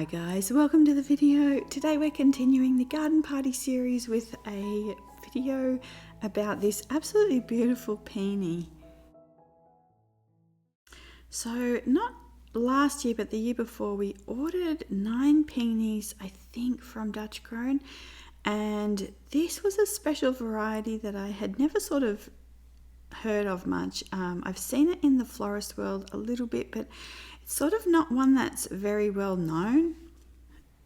Hi guys, welcome to the video. Today we're continuing the garden party series with a video about this absolutely beautiful peony. So not last year but the year before we ordered 9 peonies, I think, from Dutch Grown, and this was a special variety that I had never sort of heard of much. I've seen it in the florist world a little bit, but it's sort of not one that's very well known.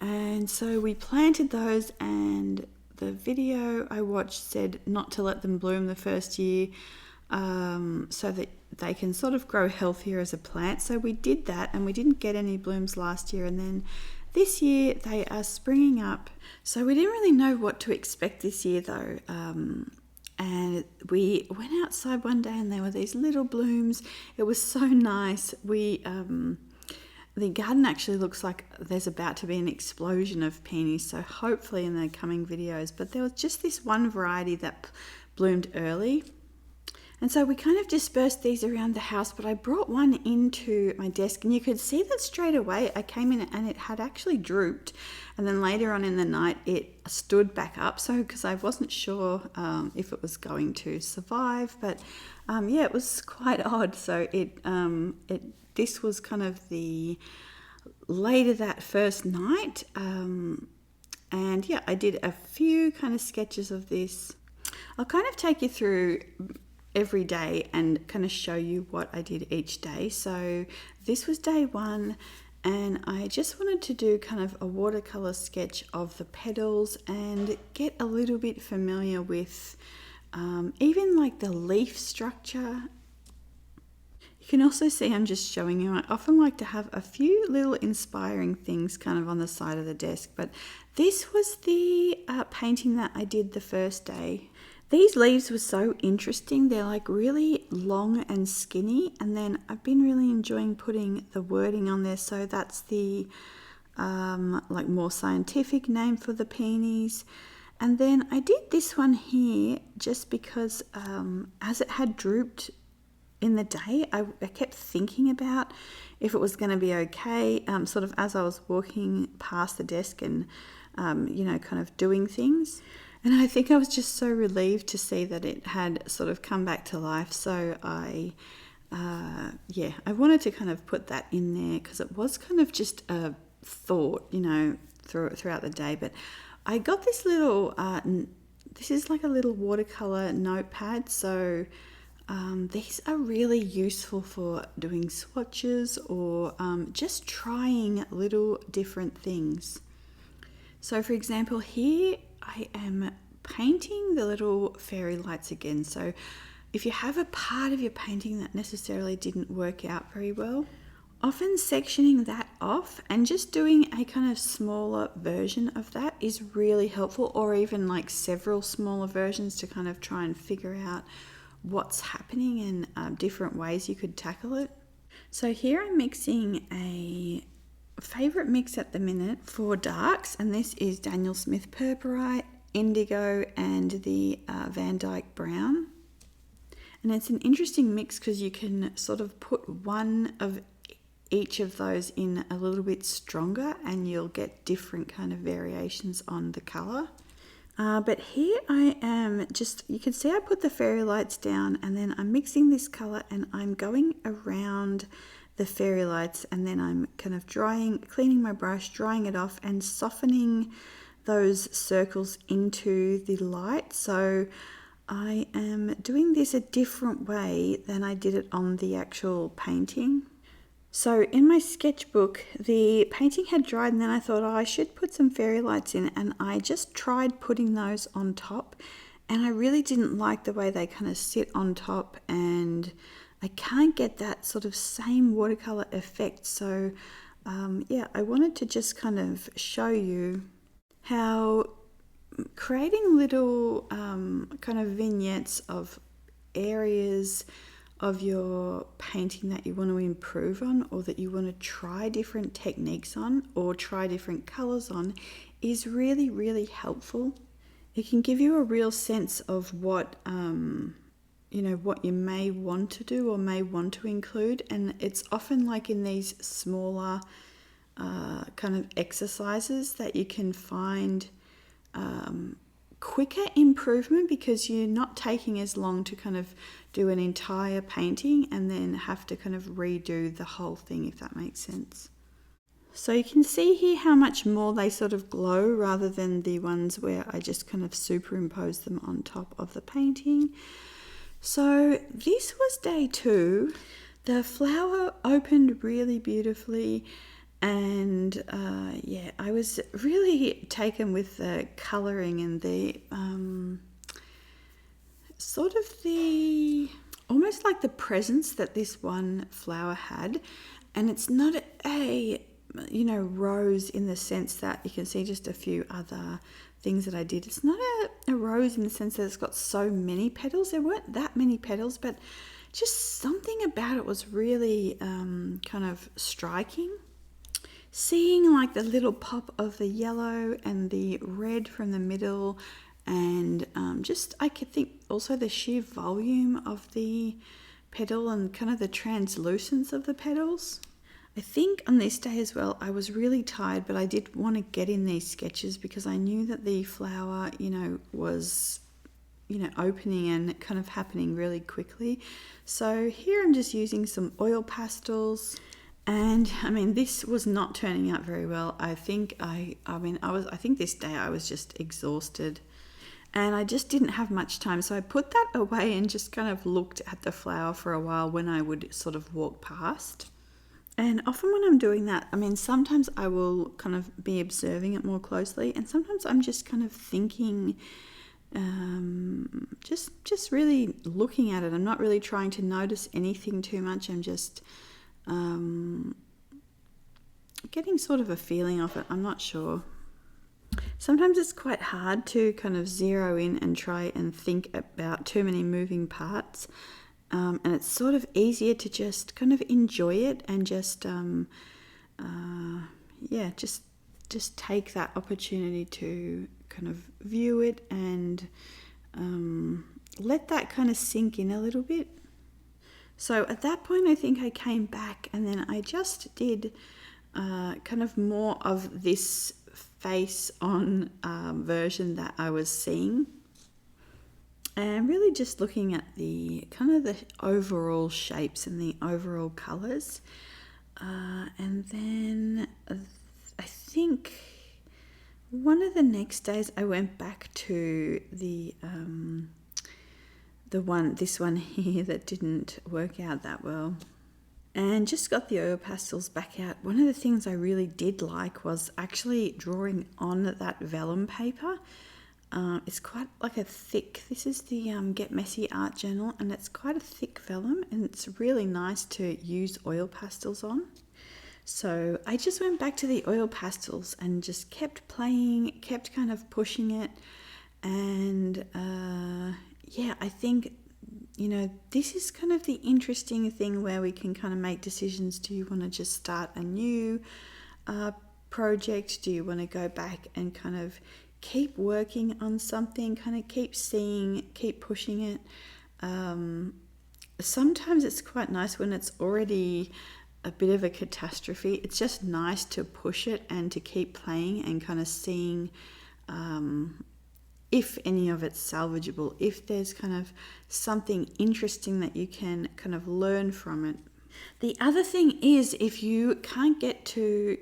And so we planted those, and the video I watched said not to let them bloom the first year, so that they can sort of grow healthier as a plant. So we did that, and we didn't get any blooms last year, and then this year they are springing up. So we didn't really know what to expect this year though. And we went outside one day and there were these little blooms. It was so nice. The garden actually looks like there's about to be an explosion of peonies, so hopefully in the coming videos. But there was just this one variety that bloomed early. And so we kind of dispersed these around the house, but I brought one into my desk and you could see that straight away. I came in and it had actually drooped, and then later on in the night it stood back up. So because I wasn't sure if it was going to survive, but yeah, it was quite odd. So this was kind of the later that first night, and yeah, I did a few kind of sketches of this. I'll kind of take you through every day and kind of show you what I did each day. So this was day one, and I just wanted to do kind of a watercolor sketch of the petals and get a little bit familiar with even like the leaf structure. You can also see I'm just showing you, I often like to have a few little inspiring things kind of on the side of the desk, but this was the painting that I did the first day. These leaves were so interesting. They're like really long and skinny, and then I've been really enjoying putting the wording on there. So that's the like more scientific name for the peonies. And then I did this one here just because as it had drooped in the day, I kept thinking about if it was going to be okay, sort of as I was walking past the desk and you know, kind of doing things. And I think I was just so relieved to see that it had sort of come back to life. So I wanted to kind of put that in there because it was kind of just a thought, you know, throughout the day. But I got this little, this is like a little watercolor notepad. So these are really useful for doing swatches or just trying little different things. So for example, here I am painting the little fairy lights again. So if you have a part of your painting that necessarily didn't work out very well, often sectioning that off and just doing a kind of smaller version of that is really helpful, or even like several smaller versions to kind of try and figure out what's happening and different ways you could tackle it. So here I'm mixing a favorite mix at the minute for darks, and this is Daniel Smith Purpurite, Indigo, and the Van Dyke Brown. And it's an interesting mix because you can sort of put one of each of those in a little bit stronger and you'll get different kind of variations on the color. But here I am just, you can see I put the fairy lights down and then I'm mixing this color and I'm going around the fairy lights, and then I'm kind of cleaning my brush, drying it off and softening those circles into the light. So I am doing this a different way than I did it on the actual painting. So in my sketchbook, the painting had dried, and then I thought, oh, I should put some fairy lights in, and I just tried putting those on top, and I really didn't like the way they kind of sit on top, and I can't get that sort of same watercolor effect. So yeah, I wanted to just kind of show you how creating little kind of vignettes of areas of your painting that you want to improve on, or that you want to try different techniques on or try different colors on, is really, really helpful. It can give you a real sense of what you know, what you may want to do or may want to include. And it's often like in these smaller kind of exercises that you can find quicker improvement, because you're not taking as long to kind of do an entire painting and then have to kind of redo the whole thing, if that makes sense. So you can see here how much more they sort of glow rather than the ones where I just kind of superimpose them on top of the painting. So this was day 2. The flower opened really beautifully, and yeah, I was really taken with the colouring and the sort of the almost like the presence that this one flower had. And it's not a rose in the sense that you can see just a few other things that I did. It's not a rose in the sense that it's got so many petals. There weren't that many petals, but just something about it was really kind of striking. Seeing like the little pop of the yellow and the red from the middle, and just I could think also the sheer volume of the petal and kind of the translucence of the petals. I think on this day as well, I was really tired, but I did want to get in these sketches because I knew that the flower, was, opening and kind of happening really quickly. So here I'm just using some oil pastels. And I mean, this was not turning out very well. I think I think this day I was just exhausted, and I just didn't have much time. So I put that away and just kind of looked at the flower for a while when I would sort of walk past. And often when I'm doing that, I mean, sometimes I will kind of be observing it more closely, and sometimes I'm just kind of thinking, just really looking at it. I'm not really trying to notice anything too much. I'm just getting sort of a feeling of it. I'm not sure. Sometimes it's quite hard to kind of zero in and try and think about too many moving parts. And it's sort of easier to just kind of enjoy it and just take that opportunity to kind of view it and let that kind of sink in a little bit. So at that point, I think I came back and then I just did kind of more of this face on version that I was seeing. And really just looking at the kind of the overall shapes and the overall colours. And then I think one of the next days I went back to this one here that didn't work out that well, and just got the oil pastels back out. One of the things I really did like was actually drawing on that vellum paper. It's quite like a thick, this is the Get Messy art journal, and it's quite a thick vellum, and it's really nice to use oil pastels on. So I just went back to the oil pastels and just kept playing, kept kind of pushing it. And I think, this is kind of the interesting thing where we can kind of make decisions. Do you want to just start a new project? Do you want to go back and kind of keep working on something, kind of keep seeing, keep pushing it? Sometimes it's quite nice when it's already a bit of a catastrophe. It's just nice to push it and to keep playing and kind of seeing if any of it's salvageable, if there's kind of something interesting that you can kind of learn from it. The other thing is, if you can't get to,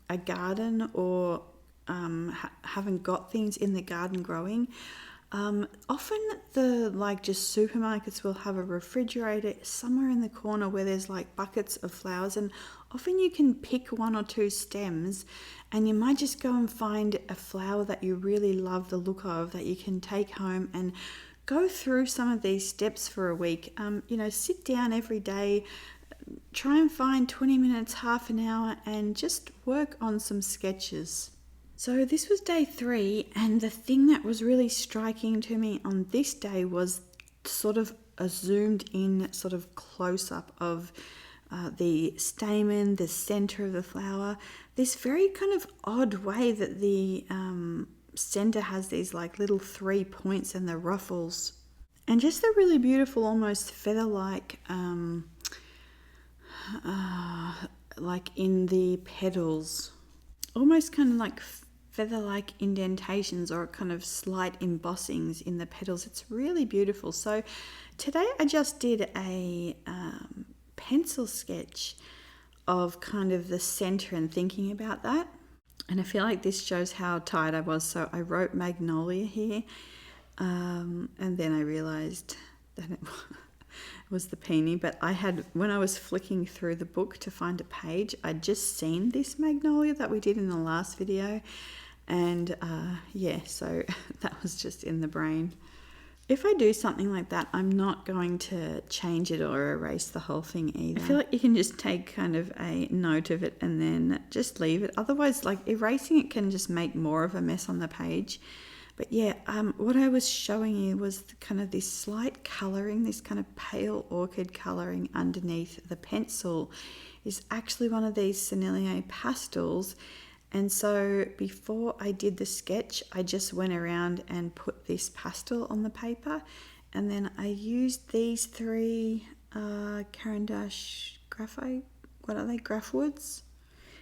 a garden or haven't got things in the garden growing, often just supermarkets will have a refrigerator somewhere in the corner where there's like buckets of flowers, and often you can pick 1 or 2 stems, and you might just go and find a flower that you really love the look of that you can take home and go through some of these steps for a week. Sit down every day, try and find 20 minutes, half an hour, and just work on some sketches. So this was day 3, and the thing that was really striking to me on this day was sort of a zoomed in sort of close-up of the stamen, the center of the flower, this very kind of odd way that the center has these like little 3 points and the ruffles, and just the really beautiful almost feather-like like in the petals, almost kind of like feather-like indentations or kind of slight embossings in the petals. It's really beautiful. So today I just did a pencil sketch of kind of the center and thinking about that. And I feel like this shows how tired I was. So I wrote magnolia here, and then I realized that it was the peony. But I had, when I was flicking through the book to find a page, I'd just seen this magnolia that we did in the last video. And yeah, so that was just in the brain. If I do something like that, I'm not going to change it or erase the whole thing either. I feel like you can just take kind of a note of it and then just leave it. Otherwise, like erasing it can just make more of a mess on the page. But yeah, what I was showing you was kind of this slight colouring, this kind of pale orchid colouring underneath the pencil is actually one of these Sennelier pastels. And so before I did the sketch, I just went around and put this pastel on the paper. And then I used these three Caran d'Ache graphite, what are they, Graphwoods?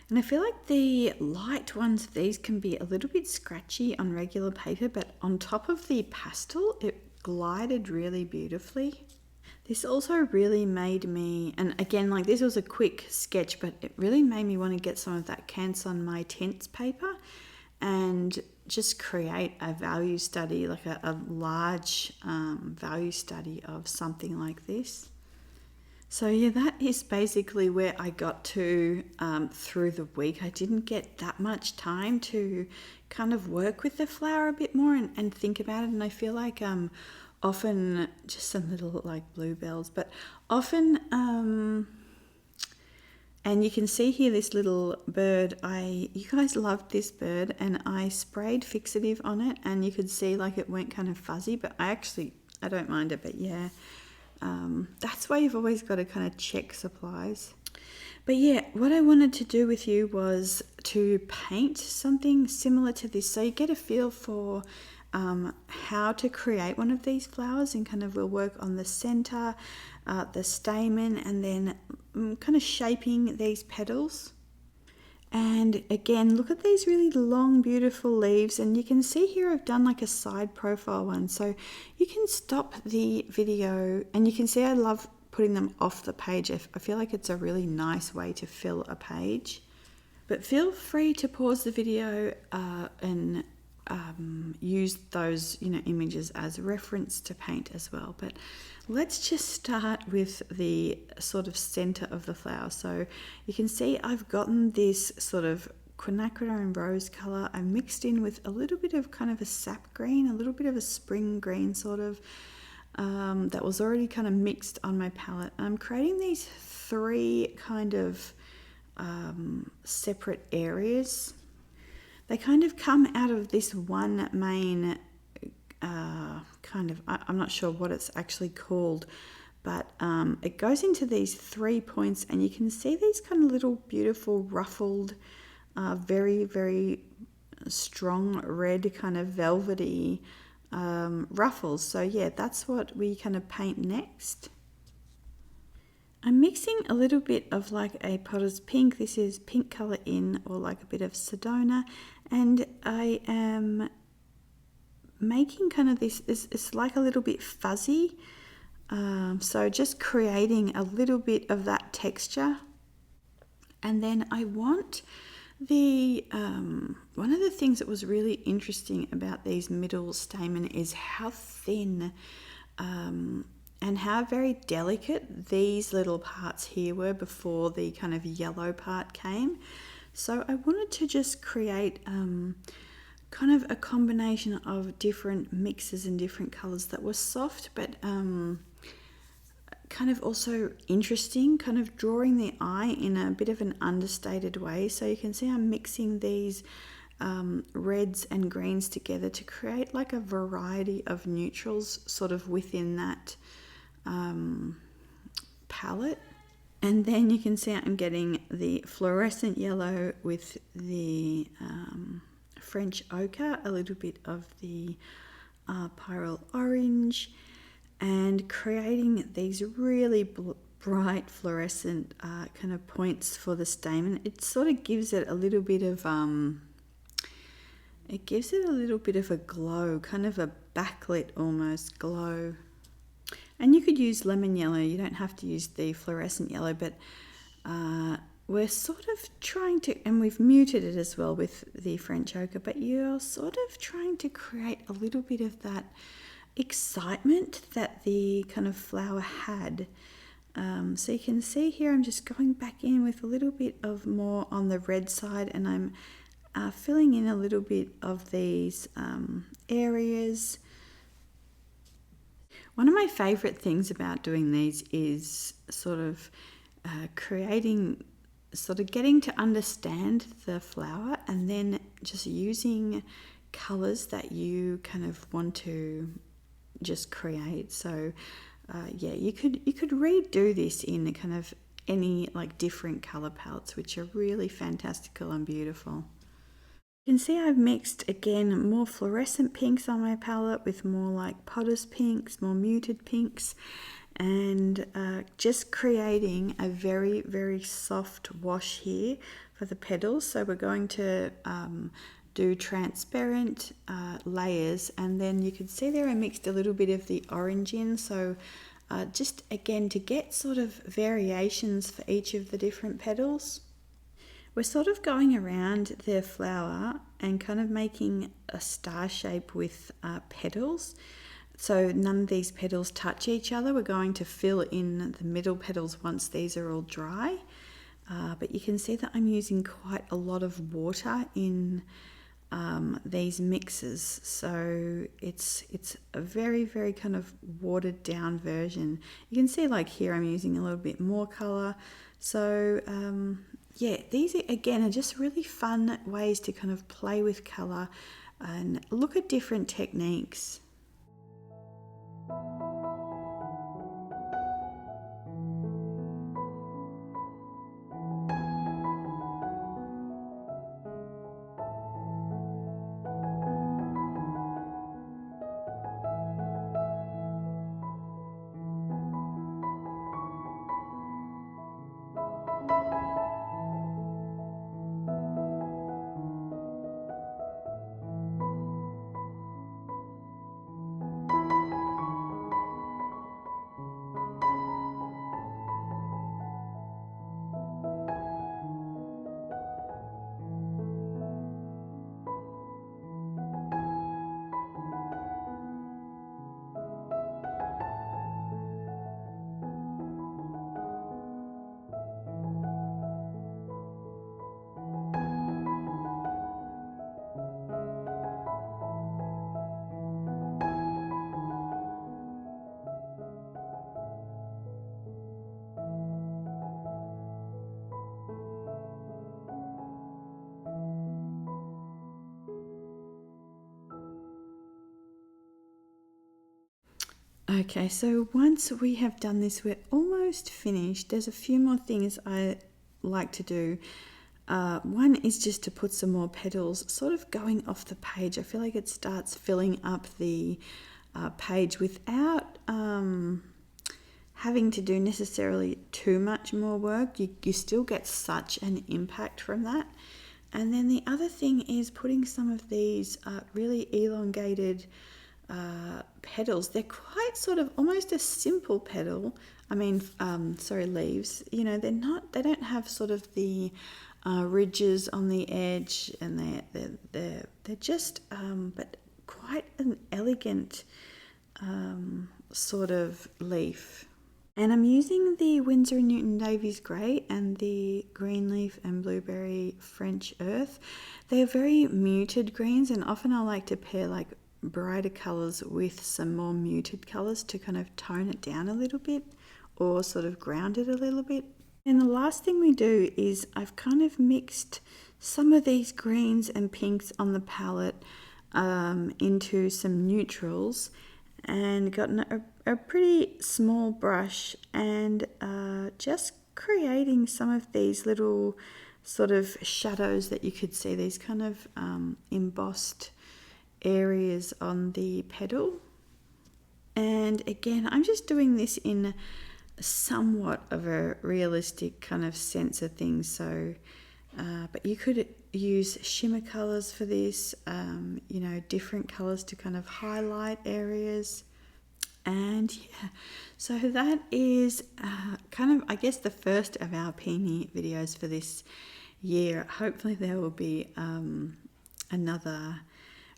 And I feel like the light ones of these can be a little bit scratchy on regular paper, but on top of the pastel, it glided really beautifully. This also really made me, and again, like this was a quick sketch, but it really made me want to get some of that Canson My Tints paper and just create a value study, like a large value study of something like this. So yeah, that is basically where I got to through the week. I didn't get that much time to kind of work with the flower a bit more and think about it, and I feel like often just some little like bluebells, but often and you can see here this little bird. You guys loved this bird, and I sprayed fixative on it, and you could see like it went kind of fuzzy, but I don't mind it. But yeah, that's why you've always got to kind of check supplies. But yeah, what I wanted to do with you was to paint something similar to this, so you get a feel for how to create one of these flowers, and kind of we'll work on the center, the stamen, and then kind of shaping these petals. And again, look at these really long, beautiful leaves, and you can see here I've done like a side profile one, so you can stop the video and you can see I love putting them off the page. I feel like it's a really nice way to fill a page. But feel free to pause the video and use those images as reference to paint as well. But let's just start with the sort of center of the flower. So you can see I've gotten this sort of quinacridone and rose color. I mixed in with a little bit of kind of a sap green, a little bit of a spring green sort of that was already kind of mixed on my palette. I'm creating these three kind of separate areas. They kind of come out of this one main kind of, I'm not sure what it's actually called, but it goes into these 3 points, and you can see these kind of little beautiful ruffled, very, very strong red kind of velvety ruffles. So yeah, that's what we kind of paint next. I'm mixing a little bit of like a potter's pink. This is pink color in, or like a bit of Sedona, and I am making kind of this, it's like a little bit fuzzy, so just creating a little bit of that texture. And then I want the one of the things that was really interesting about these middle stamen is how thin and how very delicate these little parts here were before the kind of yellow part came. So I wanted to just create kind of a combination of different mixes and different colors that were soft, but kind of also interesting, kind of drawing the eye in a bit of an understated way. So you can see I'm mixing these reds and greens together to create like a variety of neutrals sort of within that palette. And then you can see I'm getting the fluorescent yellow with the French ochre, a little bit of the pyrrole orange, and creating these really bright fluorescent kind of points for the stamen. It sort of gives it a little bit of a glow, kind of a backlit almost glow. And you could use lemon yellow. You don't have to use the fluorescent yellow, but we're sort of trying to, and we've muted it as well with the French ochre, but you're sort of trying to create a little bit of that excitement that the kind of flower had. So you can see here I'm just going back in with a little bit of more on the red side, and I'm filling in a little bit of these areas. One of my favourite things about doing these is sort of getting to understand the flower, and then just using colours that you kind of want to just create. So yeah, you could redo this in kind of any like different colour palettes, which are really fantastical and beautiful. You can see I've mixed again more fluorescent pinks on my palette with more like potters pinks, more muted pinks, and just creating a very, very soft wash here for the petals. So we're going to do transparent layers, and then you can see there I mixed a little bit of the orange in, so just again to get sort of variations for each of the different petals. We're sort of going around the flower and kind of making a star shape with petals. So none of these petals touch each other. We're going to fill in the middle petals once these are all dry. But you can see that I'm using quite a lot of water in these mixes. So it's a very, very kind of watered down version. You can see like here I'm using a little bit more colour. So yeah, these again are just really fun ways to kind of play with colour and look at different techniques. Okay, so once we have done this, we're almost finished. There's a few more things I like to do. One is just to put some more petals sort of going off the page. I feel like it starts filling up the page without having to do necessarily too much more work. You still get such an impact from that. And then the other thing is putting some of these really elongated petals. They're quite sort of almost a simple petal. I mean, leaves. You know, they don't have sort of the ridges on the edge, and they're just but quite an elegant sort of leaf. And I'm using the Winsor & Newton Davies Grey and the Green Leaf and Blueberry French Earth. They're very muted greens, and often I like to pair like brighter colours with some more muted colours to kind of tone it down a little bit or sort of ground it a little bit. And the last thing we do is I've kind of mixed some of these greens and pinks on the palette into some neutrals, and gotten a pretty small brush and just creating some of these little sort of shadows that you could see, these kind of embossed areas on the petal. And again, I'm just doing this in somewhat of a realistic kind of sense of things. So, but you could use shimmer colors for this, you know, different colors to kind of highlight areas. And yeah, so that is kind of, I guess, the first of our Peony videos for this year. Hopefully there will be another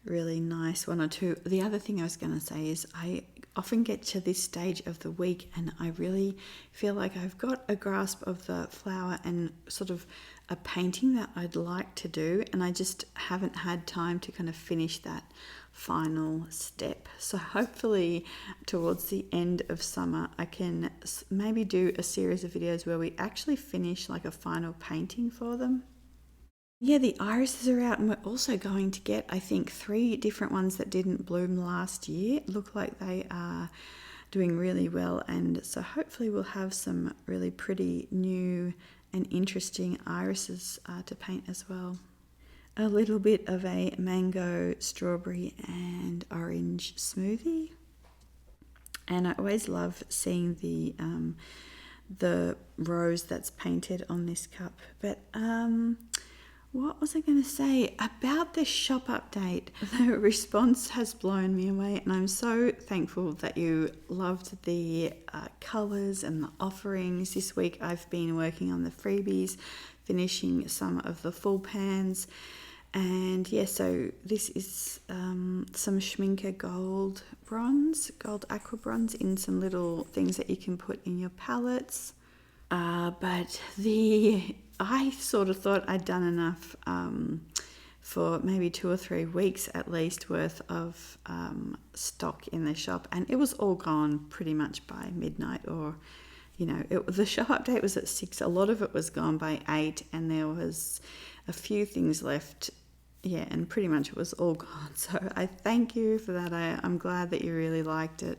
really nice one or two. The other thing I was going to say is I often get to this stage of the week and I really feel like I've got a grasp of the flower and sort of a painting that I'd like to do, and I just haven't had time to kind of finish that final step. So hopefully towards the end of summer I can maybe do a series of videos where we actually finish like a final painting for them. Yeah, the irises are out, and we're also going to get, I think, 3 different ones that didn't bloom last year. Look like they are doing really well, and so hopefully we'll have some really pretty new and interesting irises to paint as well. A little bit of a mango, strawberry and orange smoothie. And I always love seeing the rose that's painted on this cup. But what was I going to say about the shop update? The response has blown me away, and I'm so thankful that you loved the colours and the offerings. This week I've been working on the freebies, finishing some of the full pans. And yeah, so this is some Schminker gold aqua bronze in some little things that you can put in your palettes. But I sort of thought I'd done enough for maybe 2 or 3 weeks at least worth of stock in the shop, and it was all gone pretty much by midnight, or you know, the shop update was at 6. A lot of it was gone by 8, and there was a few things left. Yeah, and pretty much it was all gone. So I thank you for that. I'm glad that you really liked it.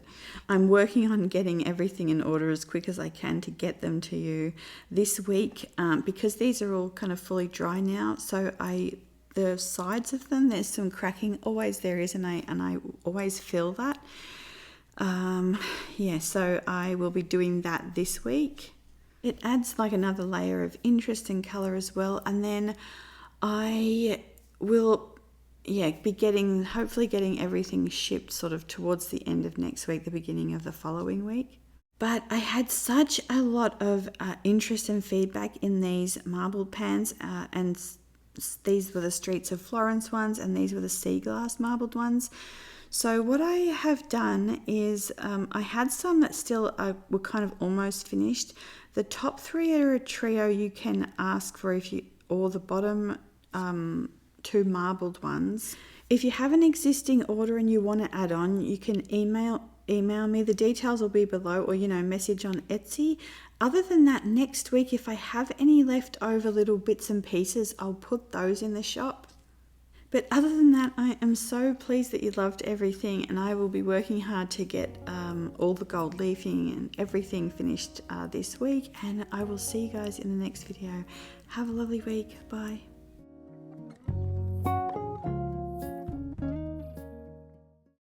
I'm working on getting everything in order as quick as I can to get them to you this week, because these are all kind of fully dry now. So the sides of them, there's some cracking, always there is, and I always feel that. Yeah, so I will be doing that this week. It adds like another layer of interest and colour as well, and then I will be hopefully getting everything shipped sort of towards the end of next week, the beginning of the following week. But I had such a lot of interest and feedback in these marbled pans, and these were the Streets of Florence ones, and these were the sea glass marbled ones. So what I have done is I had some that still were kind of almost finished. The top 3 are a trio you can ask for or the bottom 2 marbled ones. If you have an existing order and you want to add on, you can email me. The details will be below, or message on Etsy. Other than that, next week if I have any left over little bits and pieces, I'll put those in the shop. But other than that, I am so pleased that you loved everything, and I will be working hard to get all the gold leafing and everything finished this week, and I will see you guys in the next video. Have a lovely week. Bye.